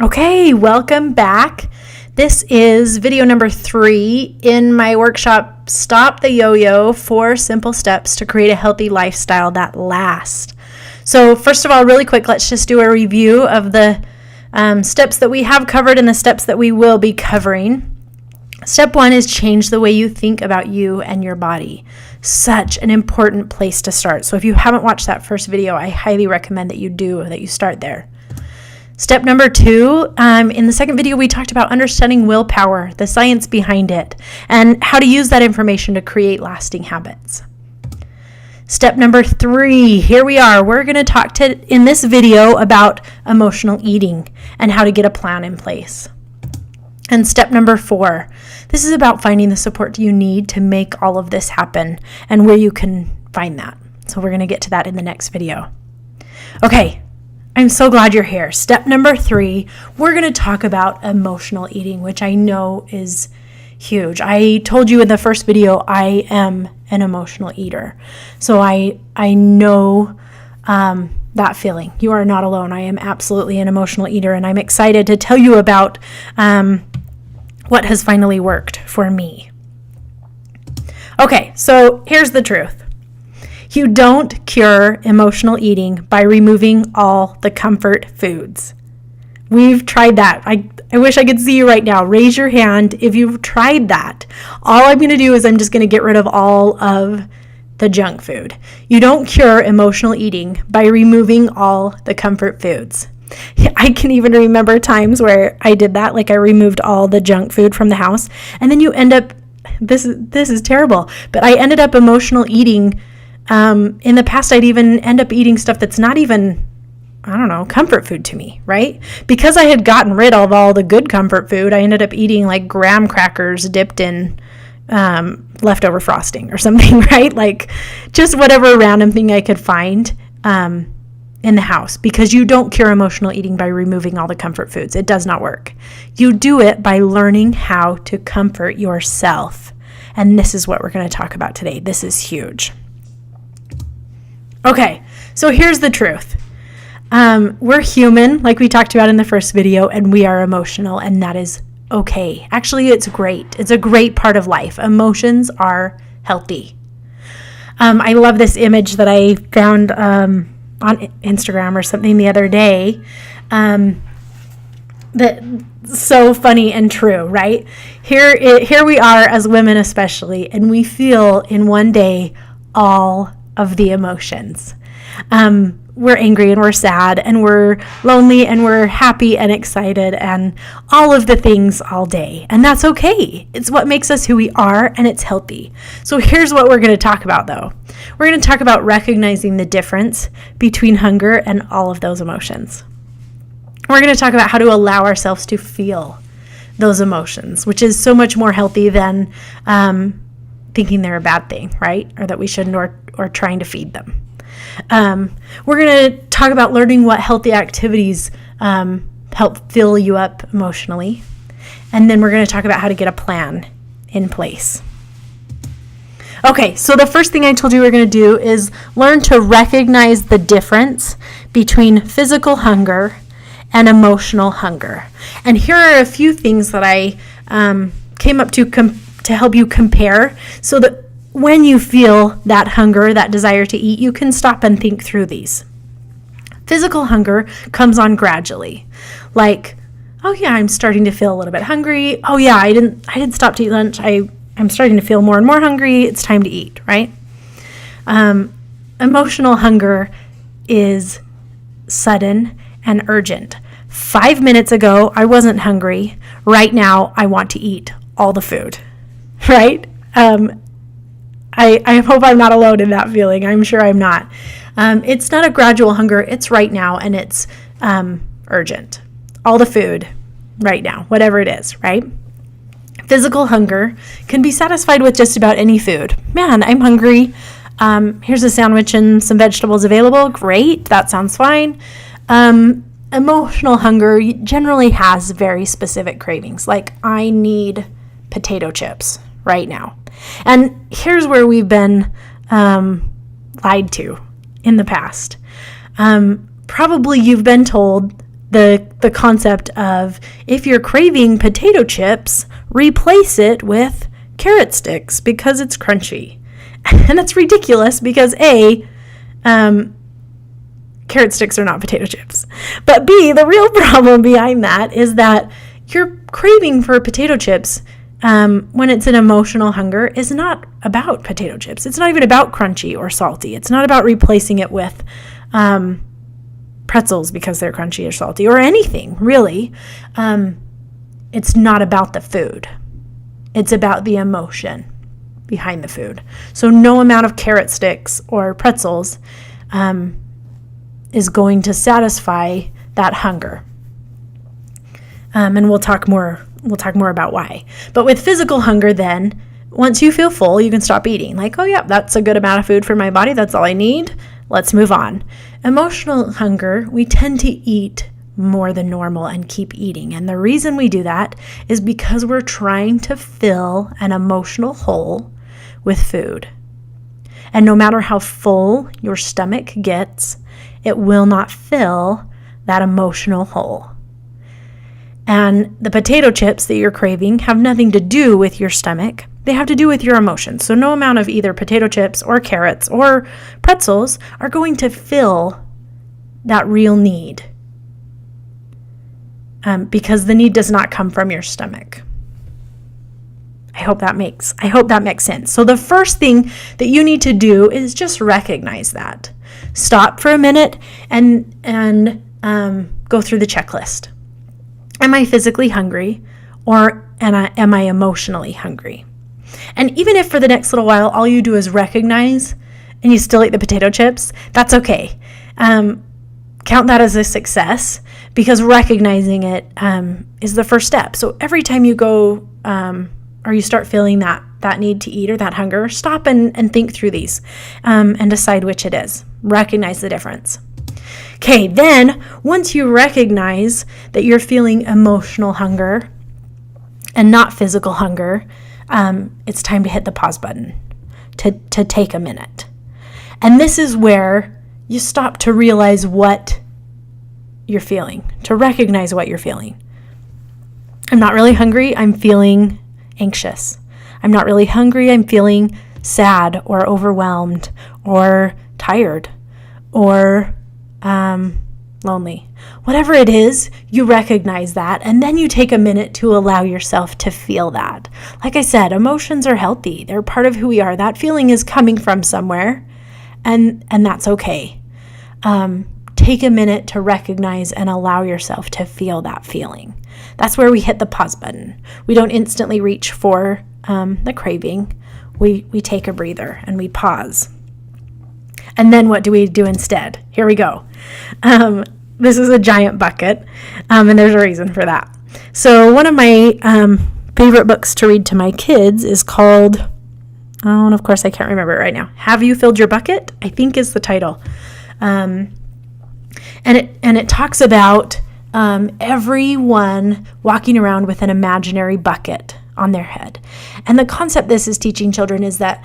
Okay, welcome back. This is video number 3 in my workshop, Stop the Yo-Yo, 4 Simple Steps to Create a Healthy Lifestyle That Lasts. So first of all, really quick, let's just do a review of the steps that we have covered and the steps that we will be covering. Step 1 is change the way you think about you and your body. Such an important place to start. So if you haven't watched that first video, I highly recommend that you start there. Step number 2, in the second video, we talked about understanding willpower, the science behind it, and how to use that information to create lasting habits. Step number 3, here we are. We're going to talk in this video about emotional eating and how to get a plan in place. And step number 4, this is about finding the support you need to make all of this happen and where you can find that. So we're going to get to that in the next video. Okay. I'm so glad you're here. Step number 3, we're going to talk about emotional eating, which I know is huge. I told you in the first video, I am an emotional eater. So I know that feeling. You are not alone. I am absolutely an emotional eater, and I'm excited to tell you about what has finally worked for me. Okay, so here's the truth. You don't cure emotional eating by removing all the comfort foods. We've tried that. I wish I could see you right now. Raise your hand if you've tried that. All I'm going to do is I'm just going to get rid of all of the junk food. You don't cure emotional eating by removing all the comfort foods. I can even remember times where I did that, like I removed all the junk food from the house, and then you end up, this is terrible, but I ended up emotional eating. In the past, I'd even end up eating stuff that's not even, comfort food to me, right? Because I had gotten rid of all the good comfort food, I ended up eating like graham crackers dipped in leftover frosting or something, right? Like just whatever random thing I could find in the house, because you don't cure emotional eating by removing all the comfort foods. It does not work. You do it by learning how to comfort yourself. And this is what we're going to talk about today. This is huge. Okay, so here's the truth. We're human, like we talked about in the first video, and we are emotional, and that is okay. Actually, it's great. It's a great part of life. Emotions are healthy. I love this image that I found on Instagram or something the other day. That's so funny and true, right? Here we are as women especially, and we feel in one day all of the emotions. We're angry and we're sad and we're lonely and we're happy and excited and all of the things all day. And that's okay. It's what makes us who we are, and it's healthy. So here's what we're going to talk about though. We're going to talk about recognizing the difference between hunger and all of those emotions. We're going to talk about how to allow ourselves to feel those emotions, which is so much more healthy than thinking they're a bad thing, right? Or that we shouldn't, or trying to feed them. We're going to talk about learning what healthy activities help fill you up emotionally. And then we're going to talk about how to get a plan in place. Okay, so the first thing I told you we're going to do is learn to recognize the difference between physical hunger and emotional hunger. And here are a few things that I came up to help you compare, so that when you feel that hunger, that desire to eat, you can stop and think through these. Physical hunger comes on gradually. Like, oh yeah, I'm starting to feel a little bit hungry. Oh yeah, I didn't stop to eat lunch. I'm starting to feel more and more hungry. It's time to eat, right? Emotional hunger is sudden and urgent. 5 minutes ago, I wasn't hungry. Right now, I want to eat all the food, right? I hope I'm not alone in that feeling. I'm sure I'm not. It's not a gradual hunger. It's right now, and it's urgent. All the food right now, whatever it is, right? Physical hunger can be satisfied with just about any food. Man, I'm hungry. Here's a sandwich and some vegetables available. Great, that sounds fine. Emotional hunger generally has very specific cravings, like I need potato chips right now. And here's where we've been lied to in the past. Probably you've been told the concept of, if you're craving potato chips, replace it with carrot sticks because it's crunchy. And that's ridiculous because carrot sticks are not potato chips. But B, the real problem behind that is that your craving for potato chips, when it's an emotional hunger, is not about potato chips. It's not even about crunchy or salty. It's not about replacing it with pretzels because they're crunchy or salty or anything, really. It's not about the food. It's about the emotion behind the food. So no amount of carrot sticks or pretzels is going to satisfy that hunger. And we'll talk more about why. But with physical hunger then, once you feel full, you can stop eating. Like, oh yeah, that's a good amount of food for my body. That's all I need. Let's move on. Emotional hunger, we tend to eat more than normal and keep eating. And the reason we do that is because we're trying to fill an emotional hole with food. And no matter how full your stomach gets, it will not fill that emotional hole. And the potato chips that you're craving have nothing to do with your stomach. They have to do with your emotions. So no amount of either potato chips or carrots or pretzels are going to fill that real need. Because the need does not come from your stomach. I hope that makes sense. So the first thing that you need to do is just recognize that. Stop for a minute and go through the checklist. Am I physically hungry, or am I emotionally hungry? And even if for the next little while all you do is recognize and you still eat the potato chips, that's okay. Count that as a success, because recognizing it is the first step. So every time you go or you start feeling that need to eat or that hunger, stop and think through these and decide which it is. Recognize the difference. Okay, then once you recognize that you're feeling emotional hunger and not physical hunger, it's time to hit the pause button, to take a minute. And this is where you stop to realize what you're feeling, to recognize what you're feeling. I'm not really hungry, I'm feeling anxious. I'm not really hungry, I'm feeling sad or overwhelmed or tired or lonely. Whatever it is, you recognize that, and then you take a minute to allow yourself to feel that. Like I said, emotions are healthy. They're part of who we are. That feeling is coming from somewhere, and that's okay. Take a minute to recognize and allow yourself to feel that feeling. That's where we hit the pause button. We don't instantly reach for the craving. We take a breather and we pause. And then what do we do instead? Here we go. This is a giant bucket, and there's a reason for that. So one of my favorite books to read to my kids is called, and of course I can't remember it right now, Have You Filled Your Bucket? I think is the title. And it talks about everyone walking around with an imaginary bucket on their head. And the concept this is teaching children is that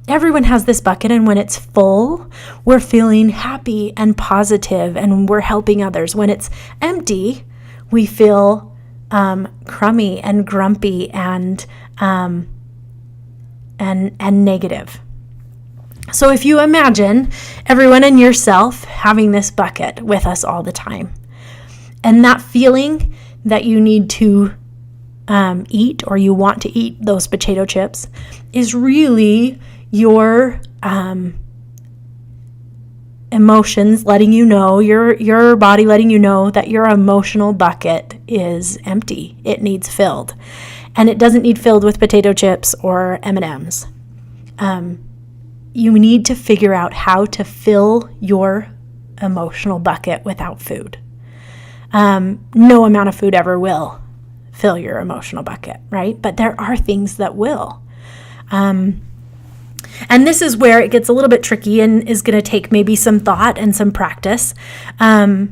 everyone has this bucket, and when it's full, we're feeling happy and positive and we're helping others. When it's empty, we feel crummy and grumpy and negative. So if you imagine everyone and yourself having this bucket with us all the time, and that feeling that you need to eat, or you want to eat those potato chips, is really your emotions letting you know, your body letting you know that your emotional bucket is empty. It needs filled. And it doesn't need filled with potato chips or M&Ms. You need to figure out how to fill your emotional bucket without food. No amount of food ever will fill your emotional bucket, right? But there are things that will. And this is where it gets a little bit tricky and is going to take maybe some thought and some practice to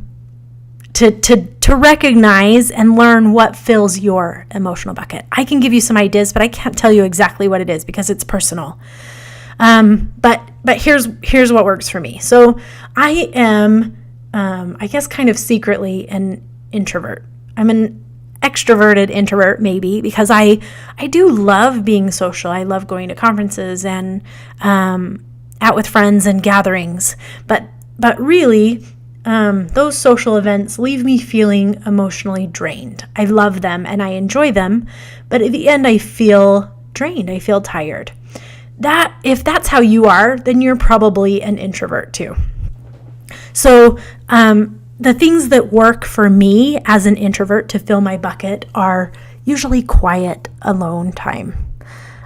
recognize and learn what fills your emotional bucket. I can give you some ideas, but I can't tell you exactly what it is because it's personal. But here's what works for me. So I am I guess kind of secretly an introvert. I'm an extroverted introvert maybe, because I do love being social. I love going to conferences and out with friends and gatherings. But really, those social events leave me feeling emotionally drained. I love them and I enjoy them, but at the end I feel drained. I feel tired. If that's how you are, then you're probably an introvert too. So the things that work for me as an introvert to fill my bucket are usually quiet, alone time,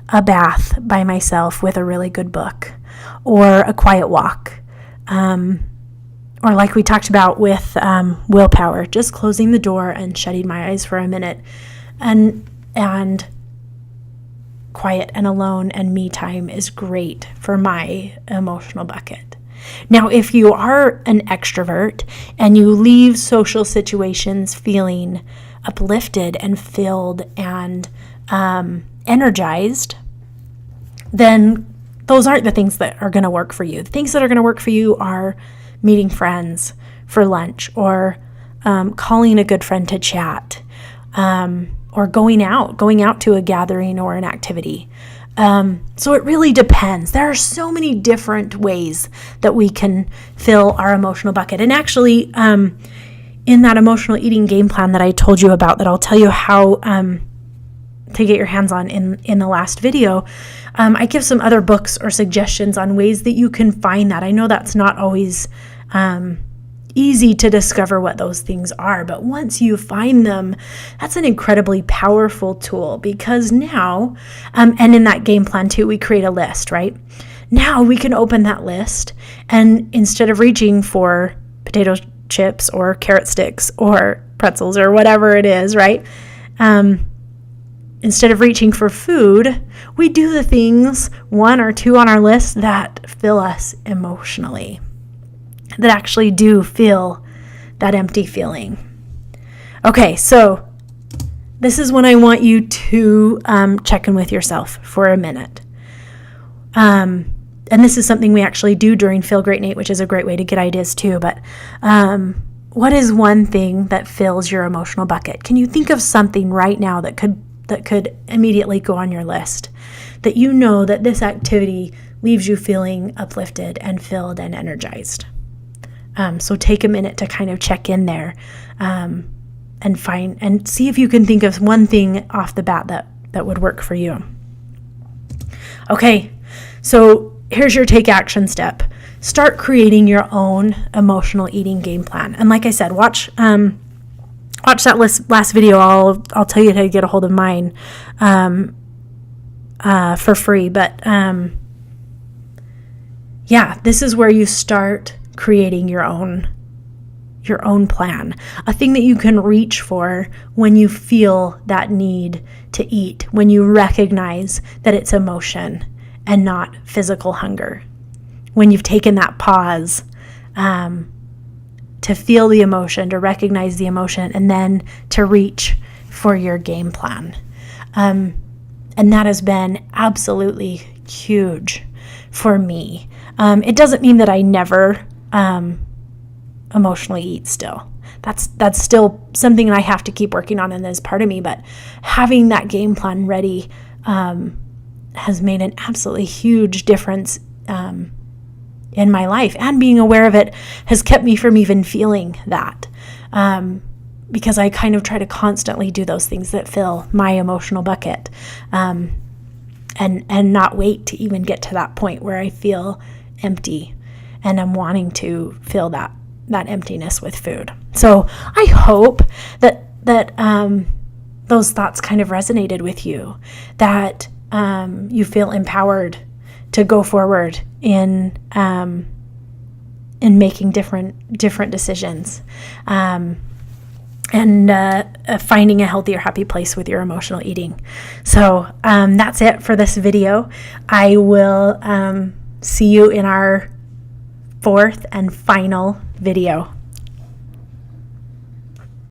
a bath by myself with a really good book, or a quiet walk, or like we talked about with willpower, just closing the door and shutting my eyes for a minute, and quiet and alone and me time is great for my emotional bucket. Now, if you are an extrovert and you leave social situations feeling uplifted and filled and energized, then those aren't the things that are going to work for you. The things that are going to work for you are meeting friends for lunch, or calling a good friend to chat, or going out to a gathering or an activity. So it really depends. There are so many different ways that we can fill our emotional bucket. And actually, in that emotional eating game plan that I told you about, that I'll tell you how to get your hands on in the last video, I give some other books or suggestions on ways that you can find that. I know that's not always easy to discover what those things are, but once you find them, that's an incredibly powerful tool, because now, and in that game plan too, we create a list, right? Now we can open that list, and instead of reaching for potato chips or carrot sticks or pretzels or whatever it is, right? Instead of reaching for food, we do the things, one or two on our list, that fill us emotionally, that actually do fill that empty feeling. Okay, so this is when I want you to check in with yourself for a minute. And this is something we actually do during Feel Great Nate, which is a great way to get ideas too. But what is one thing that fills your emotional bucket? Can you think of something right now that could immediately go on your list, that you know that this activity leaves you feeling uplifted and filled and energized? So take a minute to kind of check in there, and find and see if you can think of one thing off the bat that would work for you. Okay, so here's your take action step. Start creating your own emotional eating game plan. And like I said, watch that last video. I'll tell you how to get a hold of mine for free. But yeah, this is where you start creating your own plan, a thing that you can reach for when you feel that need to eat, when you recognize that it's emotion and not physical hunger, when you've taken that pause to feel the emotion, to recognize the emotion, and then to reach for your game plan. And that has been absolutely huge for me. It doesn't mean that I never emotionally eat still. That's still something that I have to keep working on, and is part of me, but having that game plan ready has made an absolutely huge difference in my life, and being aware of it has kept me from even feeling that, because I kind of try to constantly do those things that fill my emotional bucket, and not wait to even get to that point where I feel empty and I'm wanting to fill that emptiness with food. So I hope that those thoughts kind of resonated with you, that you feel empowered to go forward in making different decisions, and finding a healthier, happy place with your emotional eating. So that's it for this video. I will see you in our fourth and final video.